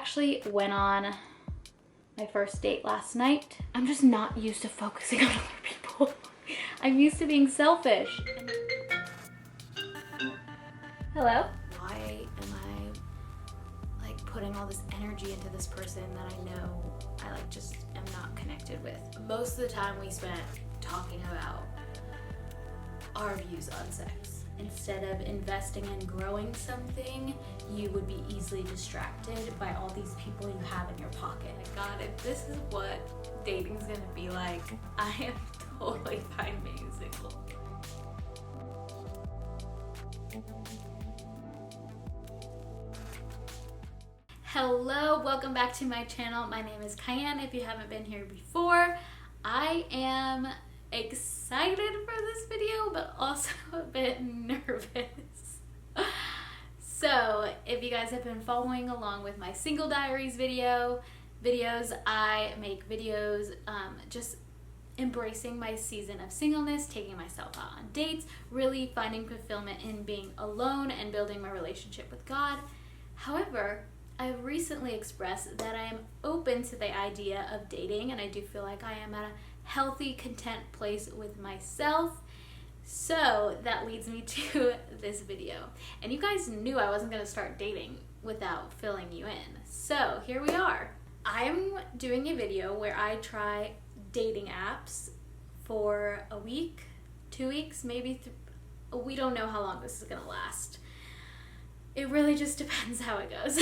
actually went on my first date last night. I'm just not used to focusing on other people. I'm used to being selfish. Hello? Why am I like putting all this energy into this person that I know I like just am not connected with? Most of the time we spent talking about our views on sex. Instead of investing in growing something, you would be easily distracted by all these people you have in your pocket. My God, if this is what dating's gonna be like, I am totally fine being single. Hello, welcome back to my channel. My name is Kian. If you haven't been here before, I am excited for this video, but also a bit nervous. So, if you guys have been following along with my single diaries videos, I make videos just embracing my season of singleness, taking myself out on dates, really finding fulfillment in being alone and building my relationship with God. However, I've recently expressed that I am open to the idea of dating, and I do feel like I am at a healthy, content place with myself. So that leads me to this video. And you guys knew I wasn't going to start dating without filling you in. So here we are. I'm doing a video where I try dating apps for a week, 2 weeks, maybe we don't know how long this is going to last. It really just depends how it goes.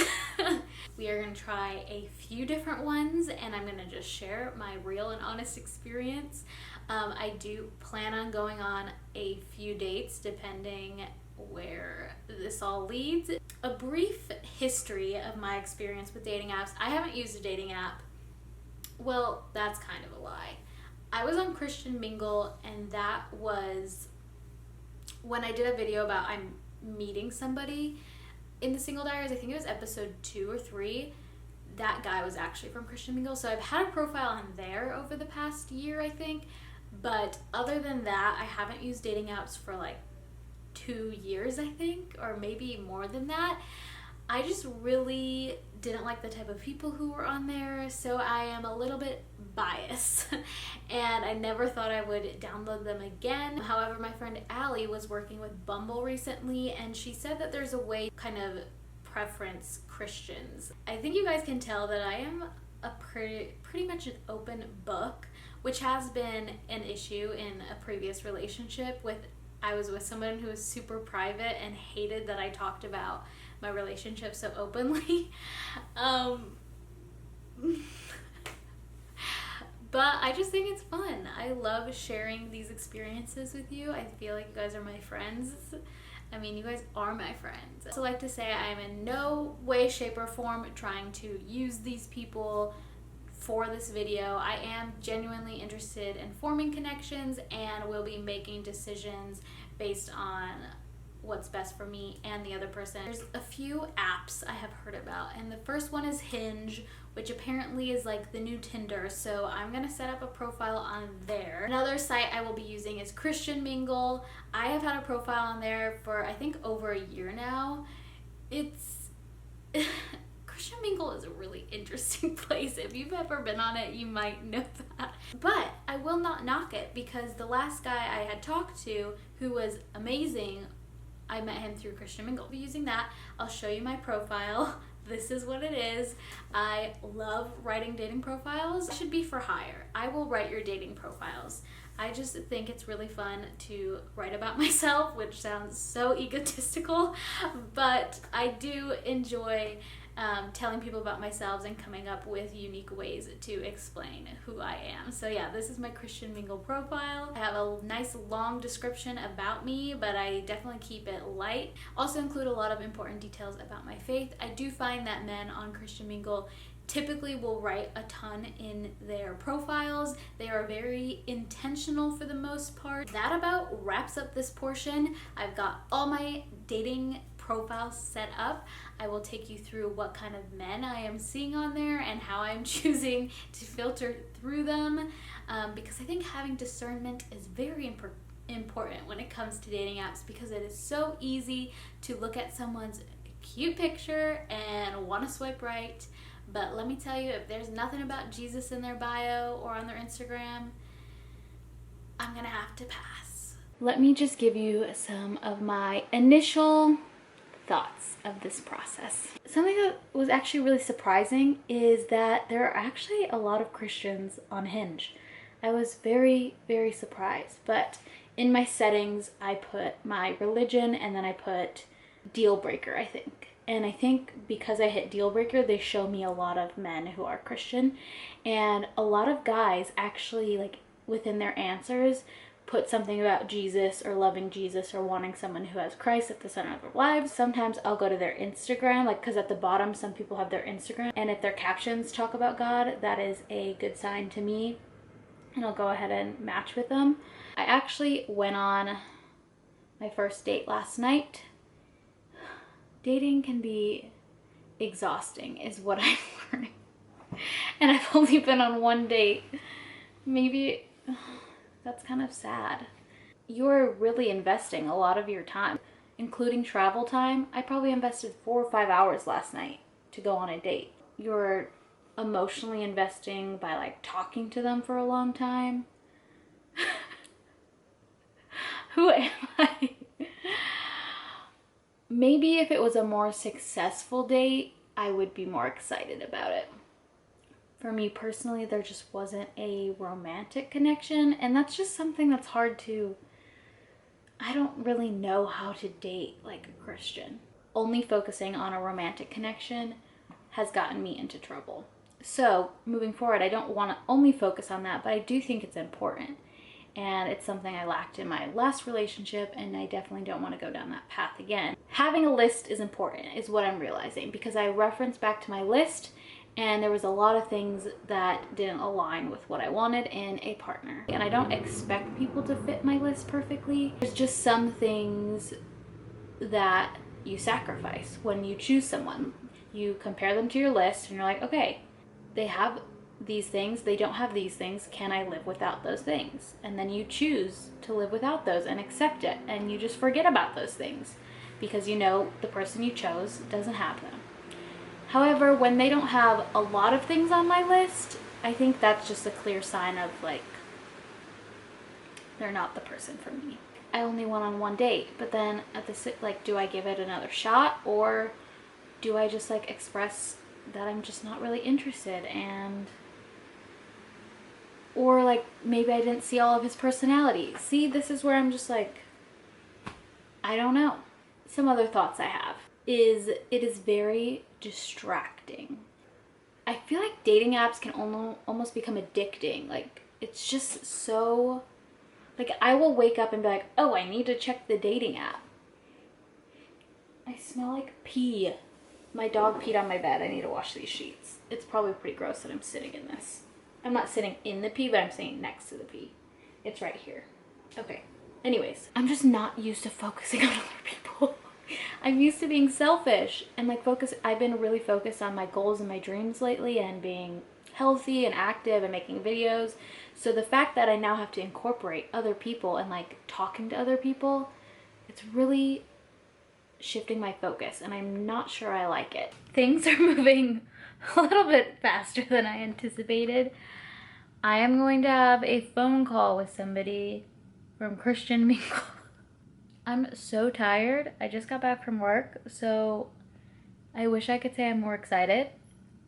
We are going to try a few different ones, and I'm going to just share my real and honest experience. I do plan on going on a few dates depending where this all leads. A brief history of my experience with dating apps. I haven't used a dating app. Well, that's kind of a lie. I was on Christian Mingle, and that was when I did a video about I'm meeting somebody. In the single diaries, I think it was episode 2 or 3, that guy was actually from Christian Mingle. So I've had a profile on there over the past year, I think. But other than that, I haven't used dating apps for like 2 years, I think, or maybe more than that. I just really didn't like the type of people who were on there, so I am a little bit biased. And I never thought I would download them again. However, my friend Allie was working with Bumble recently, and she said that there's a way to kind of preference Christians. I think you guys can tell that I am a pretty much an open book, which has been an issue in a previous relationship with. I was with someone who was super private and hated that I talked about my relationship so openly. But I just think it's fun. I love sharing these experiences with you. I feel like you guys are my friends. I mean, you guys are my friends. I also like to say I am in no way, shape, or form trying to use these people for this video. I am genuinely interested in forming connections and will be making decisions based on what's best for me and the other person. There's a few apps I have heard about, and the first one is Hinge, which apparently is like the new Tinder, so I'm gonna set up a profile on there. Another site I will be using is Christian Mingle. I have had a profile on there for I think over a year now. It's Christian Mingle is a really interesting place. If you've ever been on it, you might know that. But I will not knock it, because the last guy I had talked to, who was amazing, I met him through Christian Mingle. I'll be using that. I'll show you my profile. This is what it is. I love writing dating profiles. It should be for hire. I will write your dating profiles. I just think it's really fun to write about myself, which sounds so egotistical, but I do enjoy telling people about myself and coming up with unique ways to explain who I am. So yeah, this is my Christian Mingle profile. I have a nice long description about me, but I definitely keep it light. Also include a lot of important details about my faith. I do find that men on Christian Mingle typically will write a ton in their profiles. They are very intentional for the most part. That about wraps up this portion. I've got all my dating profiles set up. I will take you through what kind of men I am seeing on there and how I'm choosing to filter through them, because I think having discernment is very important when it comes to dating apps, because it is so easy to look at someone's cute picture and want to swipe right, But let me tell you, if there's nothing about Jesus in their bio or on their Instagram, I'm gonna have to pass. Let me just give you some of my initial thoughts of this process. Something that was actually really surprising is that there are actually a lot of Christians on Hinge. I was very, very surprised. But in my settings, I put my religion and then I put deal breaker, I think. And I think because I hit deal breaker, they show me a lot of men who are Christian. And a lot of guys actually, like, within their answers, put something about Jesus or loving Jesus or wanting someone who has Christ at the center of their lives. Sometimes I'll go to their Instagram, like, because at the bottom some people have their Instagram, and if their captions talk about God, that is a good sign to me, and I'll go ahead and match with them. I actually went on my first date last night. Dating can be exhausting is what I'm learning, and I've only been on one date. Maybe that's kind of sad. You're really investing a lot of your time, including travel time. I probably invested 4 or 5 hours last night to go on a date. You're emotionally investing by like talking to them for a long time. Who am I? Maybe if it was a more successful date, I would be more excited about it. For me personally, there just wasn't a romantic connection, and that's just something that's hard to... I don't really know how to date like a Christian. Only focusing on a romantic connection has gotten me into trouble. So moving forward, I don't want to only focus on that, but I do think it's important. And it's something I lacked in my last relationship, and I definitely don't want to go down that path again. Having a list is important, is what I'm realizing, because I referenced back to my list, and there was a lot of things that didn't align with what I wanted in a partner. And I don't expect people to fit my list perfectly. There's just some things that you sacrifice when you choose someone. You compare them to your list, and you're like, okay, they have these things, they don't have these things, can I live without those things? And then you choose to live without those and accept it, and you just forget about those things because you know the person you chose doesn't have them. However, when they don't have a lot of things on my list, I think that's just a clear sign of like, they're not the person for me. I only went on one date, but then at the like, do I give it another shot, or do I just like express that I'm just not really interested? And or like maybe I didn't see all of his personality. See, this is where I'm just like, I don't know. Some other thoughts I have is it is very distracting. I feel like dating apps can almost become addicting. Like, it's just so, like, I will wake up and be like, oh, I need to check the dating app. I smell like pee. My dog peed on my bed. I need to wash these sheets. It's probably pretty gross that I'm sitting in this. I'm not sitting in the pee, but I'm sitting next to the pee. It's right here. Okay. Anyways, I'm just not used to focusing on other people. I'm used to being selfish and like I've been really focused on my goals and my dreams lately and being healthy and active and making videos. So the fact that I now have to incorporate other people and like talking to other people, it's really shifting my focus, and I'm not sure I like it. Things are moving a little bit faster than I anticipated. I am going to have a phone call with somebody from Christian Mingle. I'm so tired. I just got back from work, so I wish I could say I'm more excited,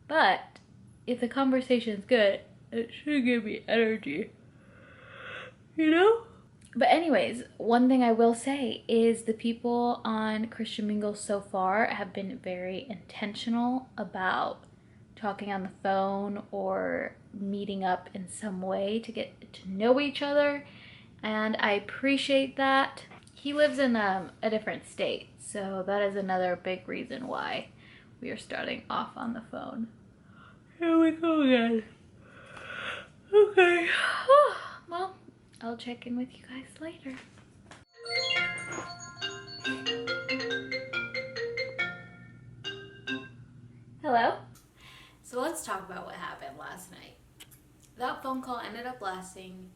but if the conversation's good, it should give me energy, you know? But anyways, one thing I will say is the people on Christian Mingle so far have been very intentional about talking on the phone or meeting up in some way to get to know each other, and I appreciate that. He lives in a different state, so that is another big reason why we are starting off on the phone. Here we go again. Okay. Well, I'll check in with you guys later. Hello? So let's talk about what happened last night. That phone call ended up lasting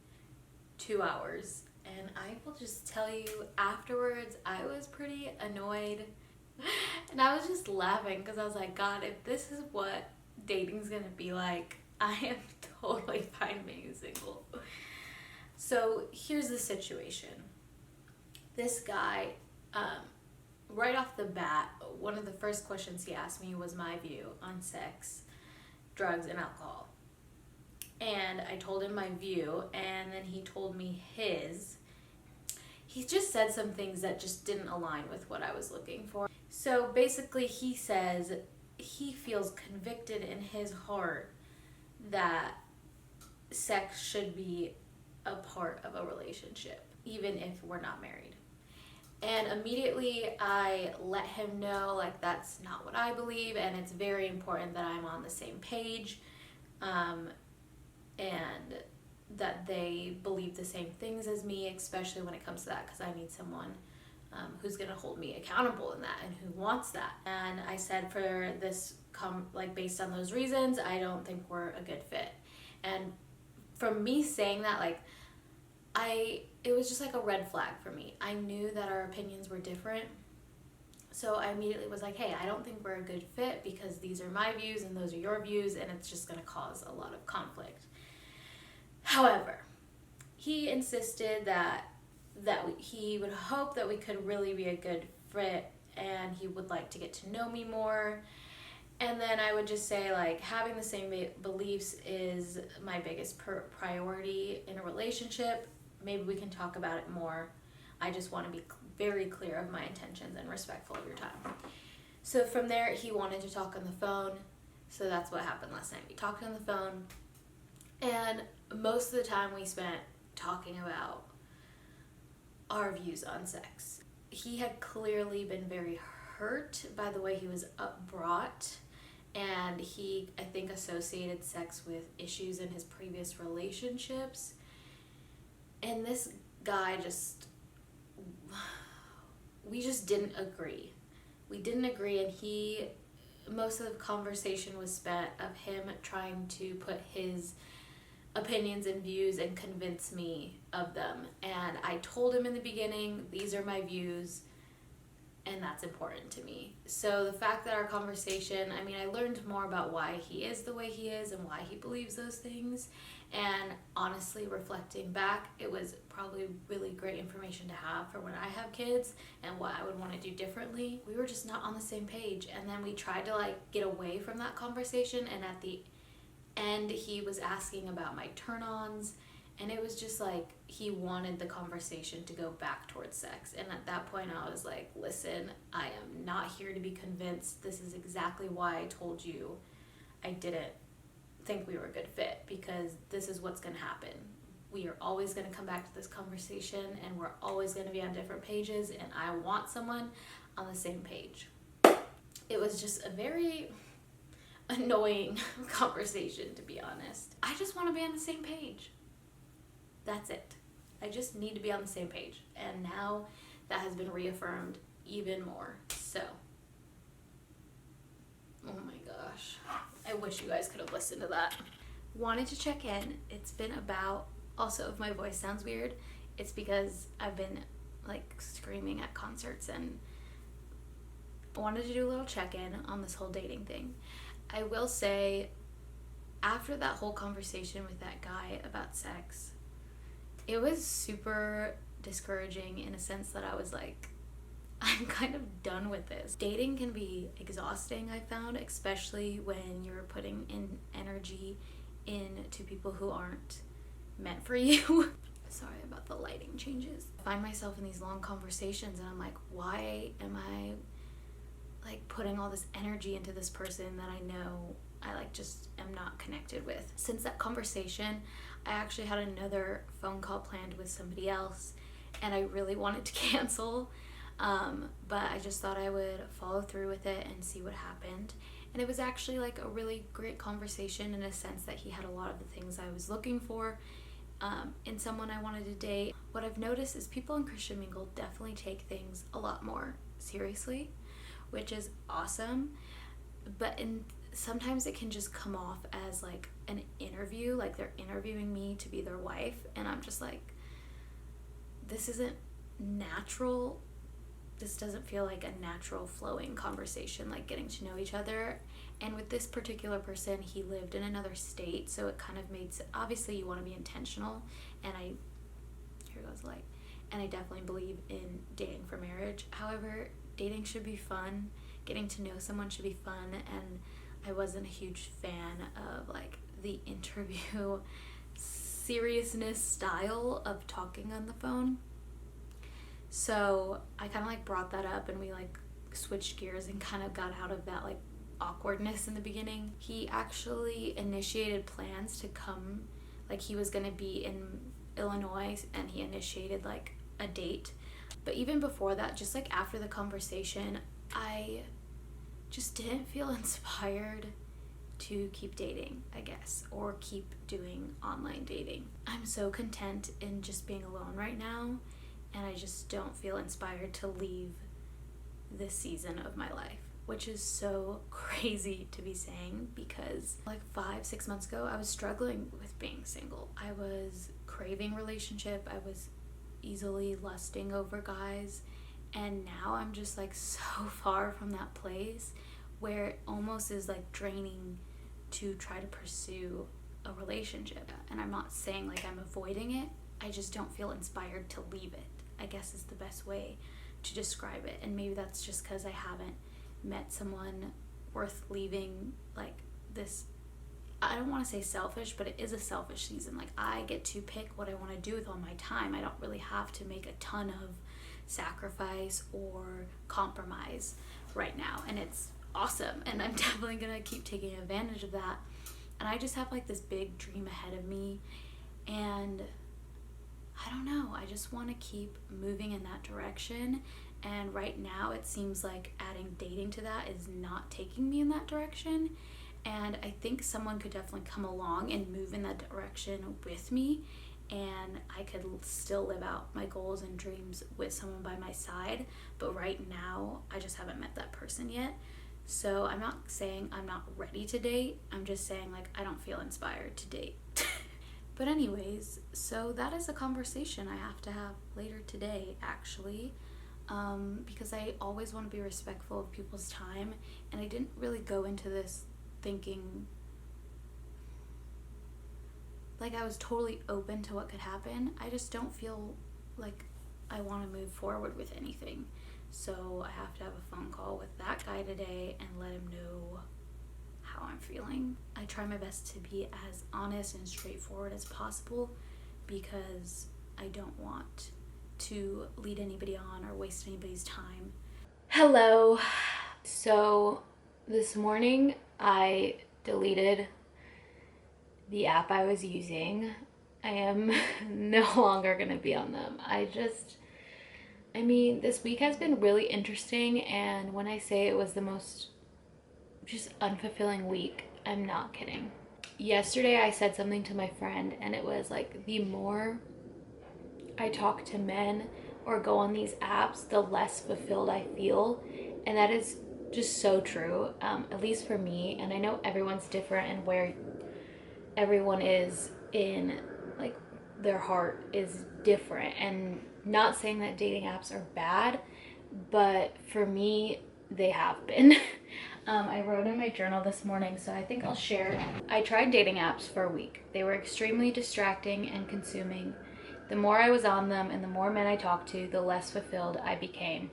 2 hours, and I will just tell you, afterwards I was pretty annoyed and I was just laughing because I was like, God, if this is what dating's gonna be like. I am totally fine being single. So here's the situation. This guy, right off the bat, one of the first questions he asked me was my view on sex, drugs, and alcohol. And I told him my view, and then he told me his. He just said some things that just didn't align with what I was looking for. So basically he says he feels convicted in his heart that sex should be a part of a relationship, even if we're not married. And immediately I let him know, like, that's not what I believe, and it's very important that I'm on the same page, and that they believe the same things as me, especially when it comes to that, because I need someone who's going to hold me accountable in that and who wants that. And I said, for this, based on those reasons, I don't think we're a good fit. And from me saying that, like, it was just like a red flag for me. I knew that our opinions were different. So I immediately was like, hey, I don't think we're a good fit because these are my views and those are your views, and it's just going to cause a lot of conflict. However, he insisted that he would hope that we could really be a good fit, and he would like to get to know me more. And then I would just say, like, having the same beliefs is my biggest priority in a relationship. Maybe we can talk about it more. I just want to be very clear of my intentions and respectful of your time. So from there, he wanted to talk on the phone. So that's what happened last night. We talked on the phone. And most of the time we spent talking about our views on sex. He had clearly been very hurt by the way he was brought, and he, I think, associated sex with issues in his previous relationships. And this guy we just didn't agree. We didn't agree, and most of the conversation was spent of him trying to put his opinions and views and convince me of them. And I told him in the beginning, these are my views, and that's important to me. So the fact that our conversation, I mean, I learned more about why he is the way he is and why he believes those things. And honestly, reflecting back, it was probably really great information to have for when I have kids and what I would want to do differently. We were just not on the same page. And then we tried to, like, get away from that conversation, and at the end he was asking about my turn-ons, and it was just like he wanted the conversation to go back towards sex. And at that point I was like, listen, I am not here to be convinced. This is exactly why I told you I didn't think we were a good fit, because this is what's going to happen. We are always going to come back to this conversation, and we're always going to be on different pages, and I want someone on the same page. It was just a very annoying conversation, to be honest. I just want to be on the same page. That's it. I just need to be on the same page. And now that has been reaffirmed even more. So, oh my gosh. I wish you guys could have listened to that. Wanted to check in. It's been about, also if my voice sounds weird, it's because I've been like screaming at concerts, and I wanted to do a little check-in on this whole dating thing. I will say, after that whole conversation with that guy about sex, it was super discouraging in a sense that I was like, I'm kind of done with this. Dating can be exhausting, I found, especially when you're putting in energy into people who aren't meant for you. Sorry about the lighting changes. I find myself in these long conversations, and I'm like, why am I like putting all this energy into this person that I know I like just am not connected with? Since that conversation, I actually had another phone call planned with somebody else, and I really wanted to cancel, but I just thought I would follow through with it and see what happened. And it was actually like a really great conversation, in a sense that he had a lot of the things I was looking for in someone I wanted to date. What I've noticed is people in Christian Mingle definitely take things a lot more seriously, which is awesome, but sometimes it can just come off as like an interview, like they're interviewing me to be their wife, and I'm just like, this isn't natural this doesn't feel like a natural flowing conversation, like getting to know each other. And with this particular person, he lived in another state, so it kind of made obviously you want to be intentional, and here goes light, and I definitely believe in dating for marriage. However, dating should be fun, getting to know someone should be fun, and I wasn't a huge fan of like the interview seriousness style of talking on the phone. So I kind of like brought that up, and we like switched gears and kind of got out of that like awkwardness in the beginning. He actually initiated plans to come, like he was going to be in Illinois, and he initiated like a date. But even before that, just like after the conversation, I just didn't feel inspired to keep dating, I guess, or keep doing online dating. I'm so content in just being alone right now, and I just don't feel inspired to leave this season of my life, which is so crazy to be saying, because like 5-6 months ago, I was struggling with being single. I was craving relationship. I was easily lusting over guys, and now I'm just like so far from that place where it almost is like draining to try to pursue a relationship. And I'm not saying like I'm avoiding it, I just don't feel inspired to leave it, I guess is the best way to describe it. And maybe that's just because I haven't met someone worth leaving like this. I don't want to say selfish, but it is a selfish season. Like I get to pick what I want to do with all my time. I don't really have to make a ton of sacrifice or compromise right now, and it's awesome, and I'm definitely gonna keep taking advantage of that. And I just have like this big dream ahead of me, and I don't know, I just want to keep moving in that direction. And right now it seems like adding dating to that is not taking me in that direction, and I think someone could definitely come along and move in that direction with me, and I could still live out my goals and dreams with someone by my side. But right now I just haven't met that person yet. So I'm not saying I'm not ready to date, I'm just saying like I don't feel inspired to date. But anyways, so that is a conversation I have to have later today, actually, because I always want to be respectful of people's time, and I didn't really go into this thinking like I was totally open to what could happen. I just don't feel like I want to move forward with anything. So I have to have a phone call with that guy today and let him know how I'm feeling. I try my best to be as honest and straightforward as possible, because I don't want to lead anybody on or waste anybody's time. Hello. So this morning I deleted the app I was using. I am no longer gonna be on them. I mean, this week has been really interesting, and when I say it was the most just unfulfilling week, I'm not kidding. Yesterday I said something to my friend, and it was like, the more I talk to men or go on these apps, the less fulfilled I feel. And that is just so true, at least for me. And I know everyone's different, and where everyone is in like their heart is different, and not saying that dating apps are bad, but for me they have been. I wrote in my journal this morning, so I think I'll share. I tried dating apps for a week. They were extremely distracting and consuming. The more I was on them and the more men I talked to, the less fulfilled I became.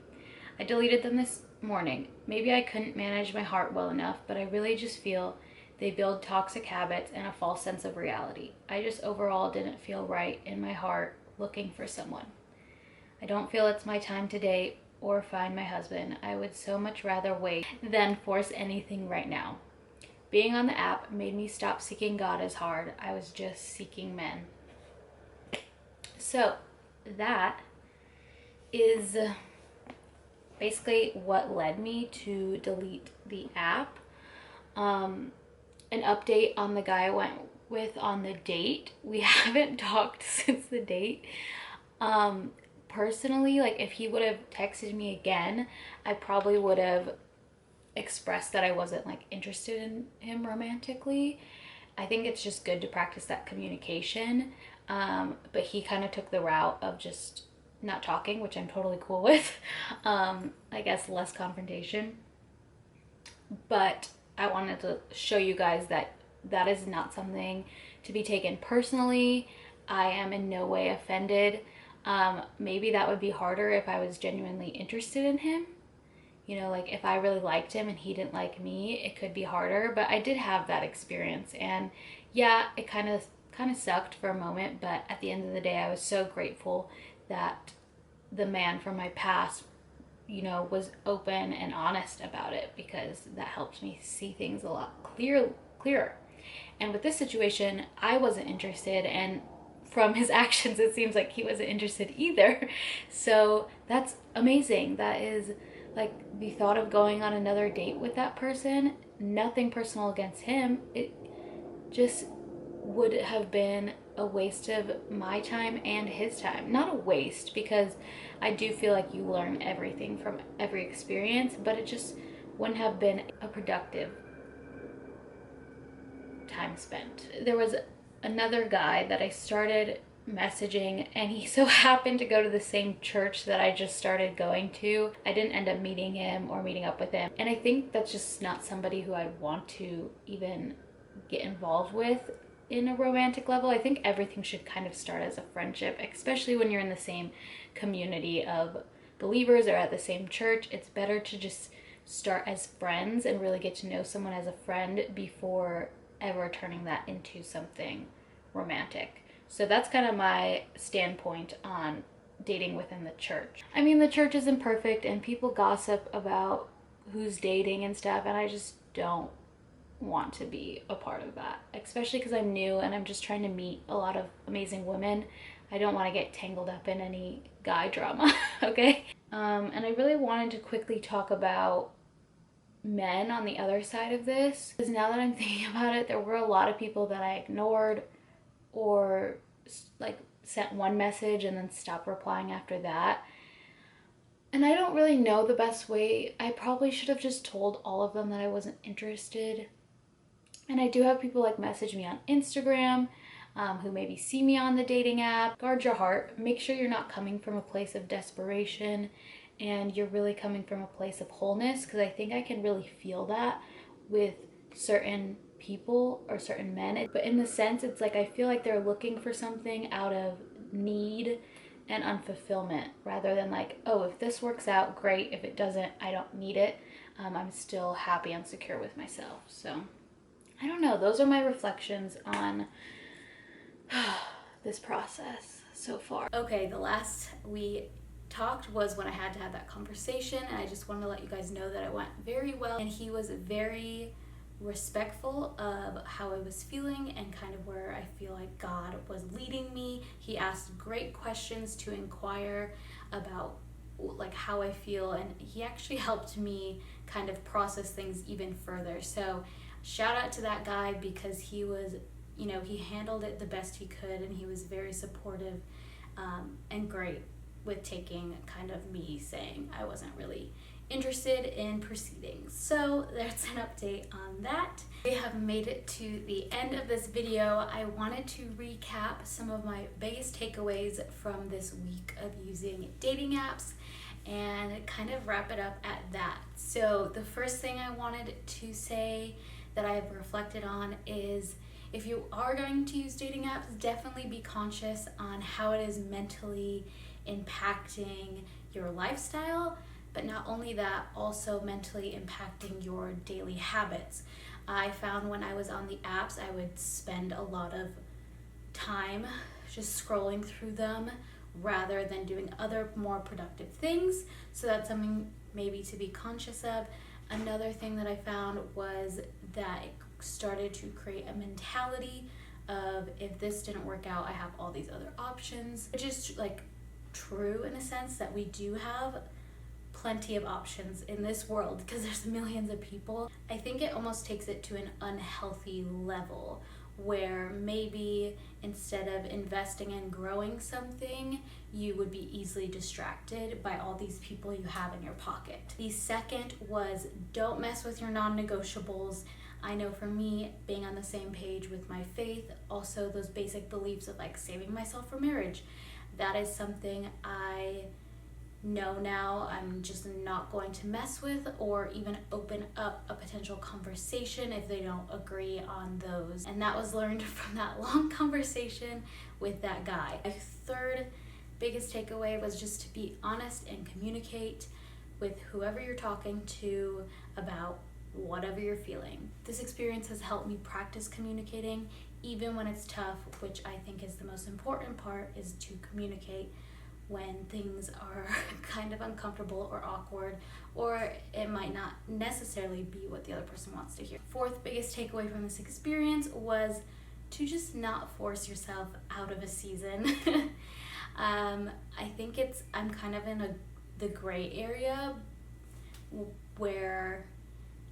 I deleted them this morning. Maybe I couldn't manage my heart well enough, but I really just feel they build toxic habits and a false sense of reality. I just overall didn't feel right in my heart looking for someone. I don't feel it's my time to date or find my husband. I would so much rather wait than force anything right now. Being on the app made me stop seeking God as hard. I was just seeking men. So that is basically what led me to delete the app. An update on the guy I went with on the date. We haven't talked since the date. Personally, like if he would have texted me again, I probably would have expressed that I wasn't like interested in him romantically. I think it's just good to practice that communication. But he kind of took the route of just not talking, which I'm totally cool with. I guess less confrontation. But I wanted to show you guys that that is not something to be taken personally. I am in no way offended. Maybe that would be harder if I was genuinely interested in him. You know, like if I really liked him and he didn't like me, it could be harder. But I did have that experience, and yeah, it kind of sucked for a moment. But at the end of the day, I was so grateful that the man from my past, you know, was open and honest about it, because that helped me see things a lot clearer. And with this situation, I wasn't interested, and from his actions, it seems like he wasn't interested either. So that's amazing. That is like the thought of going on another date with that person, nothing personal against him. It just would have been a waste of my time and his time. Not a waste, because I do feel like you learn everything from every experience, but it just wouldn't have been a productive time spent. There was another guy that I started messaging, and he so happened to go to the same church that I just started going to. I didn't end up meeting him or meeting up with him, and I think that's just not somebody who I'd want to even get involved with in a romantic level. I think everything should kind of start as a friendship, especially when you're in the same community of believers or at the same church. It's better to just start as friends and really get to know someone as a friend before ever turning that into something romantic. So that's kind of my standpoint on dating within the church. I mean, the church isn't perfect and people gossip about who's dating and stuff, and I just don't want to be a part of that, especially because I'm new and I'm just trying to meet a lot of amazing women. I don't want to get tangled up in any guy drama. Okay. And I really wanted to quickly talk about men on the other side of this, because now that I'm thinking about it, there were a lot of people that I ignored or like sent one message and then stopped replying after that. And I don't really know the best way. I probably should have just told all of them that I wasn't interested. And I do have people like message me on Instagram who maybe see me on the dating app. Guard your heart. Make sure you're not coming from a place of desperation and you're really coming from a place of wholeness, because I think I can really feel that with certain people or certain men. But in the sense, it's like I feel like they're looking for something out of need and unfulfillment, rather than like, oh, if this works out, great. If it doesn't, I don't need it. I'm still happy and secure with myself. So I don't know. Those are my reflections on this process so far. Okay, the last we talked was when I had to have that conversation, and I just wanted to let you guys know that it went very well, and he was very respectful of how I was feeling and kind of where I feel like God was leading me. He asked great questions to inquire about like how I feel, and he actually helped me kind of process things even further. So shout out to that guy, because he was, you know, he handled it the best he could, and he was very supportive and great with taking kind of me saying I wasn't really interested in proceeding. So there's an update on that. We have made it to the end of this video. I wanted to recap some of my biggest takeaways from this week of using dating apps and kind of wrap it up at that. So the first thing I wanted to say that I have reflected on is, if you are going to use dating apps, definitely be conscious on how it is mentally impacting your lifestyle, but not only that, also mentally impacting your daily habits. I found when I was on the apps, I would spend a lot of time just scrolling through them rather than doing other more productive things. So that's something maybe to be conscious of. Another thing that I found was that it started to create a mentality of, if this didn't work out, I have all these other options, which is like true in a sense, that we do have plenty of options in this world because there's millions of people. I think it almost takes it to an unhealthy level where maybe instead of investing in growing something, you would be easily distracted by all these people you have in your pocket. The second was, don't mess with your non-negotiables. I know for me, being on the same page with my faith, also those basic beliefs of like saving myself for marriage, that is something I know now I'm just not going to mess with or even open up a potential conversation if they don't agree on those. And that was learned from that long conversation with that guy. My third biggest takeaway was just to be honest and communicate with whoever you're talking to about whatever you're feeling. This experience has helped me practice communicating even when it's tough, which I think is the most important part, is to communicate when things are kind of uncomfortable or awkward, or it might not necessarily be what the other person wants to hear. Fourth biggest takeaway from this experience was to just not force yourself out of a season. I think I'm kind of in the gray area where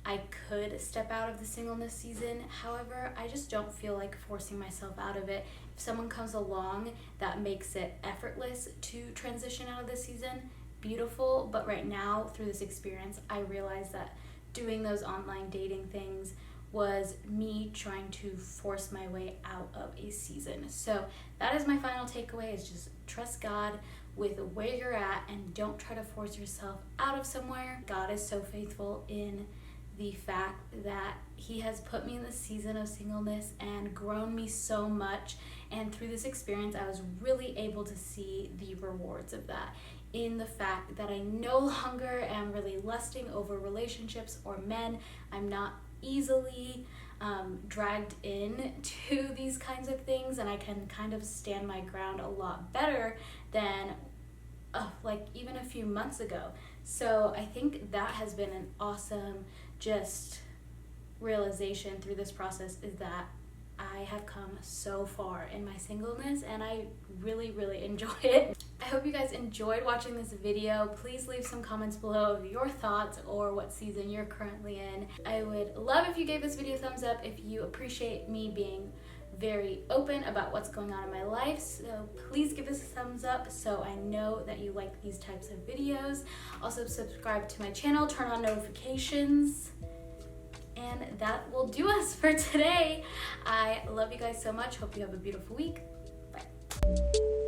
I could step out of the singleness season. However, I just don't feel like forcing myself out of it. If someone comes along that makes it effortless to transition out of the season, beautiful. But right now, through this experience, I realized that doing those online dating things was me trying to force my way out of a season. So that is my final takeaway, is just trust God with where you're at and don't try to force yourself out of somewhere. God is so faithful in the fact that he has put me in this season of singleness and grown me so much. And through this experience, I was really able to see the rewards of that in the fact that I no longer am really lusting over relationships or men. I'm not easily dragged in to these kinds of things, and I can kind of stand my ground a lot better than like even a few months ago. So I think that has been an awesome just realization through this process, is that I have come so far in my singleness and I really, really enjoy it. I hope you guys enjoyed watching this video. Please leave some comments below of your thoughts or what season you're currently in. I would love if you gave this video a thumbs up if you appreciate me being very open about what's going on in my life. So please give this a thumbs up so I know that you like these types of videos. Also subscribe to my channel, turn on notifications. And that will do us for today. I love you guys so much. Hope you have a beautiful week. Bye.